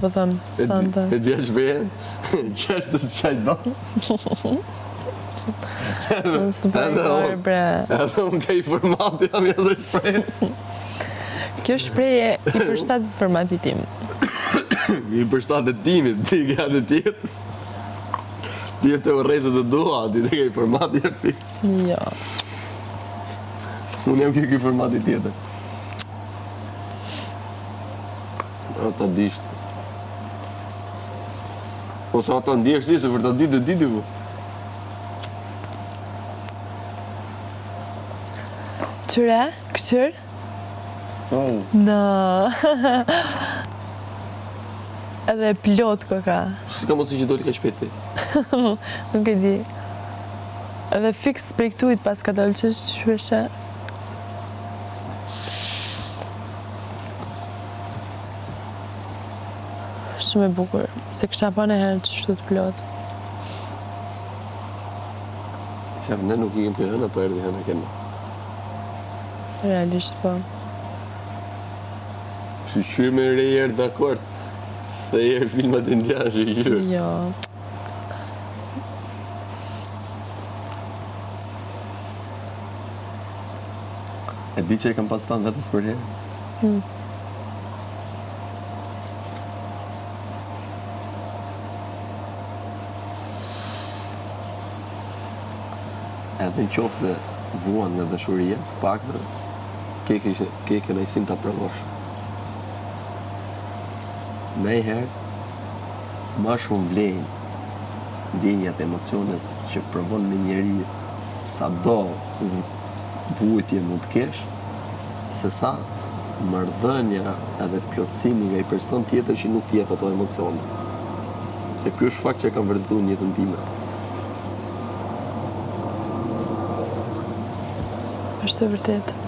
po them, sante. E dje shpejen? Qërë se s'qaj do? Super bre. Edhe unë ka i formati, jam jasë shpejen. Kjo shprehje i përshtatet formatit tim. I përshtatet timit, ti ka të tjetë. Ti e të urejse të dua, ti të ka i formati e fix. Jo. Unë jam kjo formati tjetër. Ata disht. Ose ata ndjesh si se për ta ditë ditë po. Qëre? Këqër? Oh. Në. Edhe plot koka. S'ka mundësi që doli ka shpejt ti. Nuk e di. Edhe fix prej këtujt pas ka dalë që shpeshe. Shumë e bukur, se kësha pa në herë që shtu të plot. Shef, ne nuk i kem për hëna, po erdi hëna kena. Realisht po. Shqyr me re jerë dakord. S'te jerë filmat indianë, shqyr. Jo. E di që e kam pas tanë vetës për herë? Edhe në qofë se vuan nga dashuria, të pak në ke kënajsin të aprovosh. Nejherë, ma shumë vlejnë ndjenjat e emocionet që provon në njeri sa do vujtje mund të kesh, se sa mardhënja edhe plotësimi nga i person tjetër që nuk t'jep ato emocione. E ky është fakt që e kam vërtetuar në jetën time. Është e vërtet.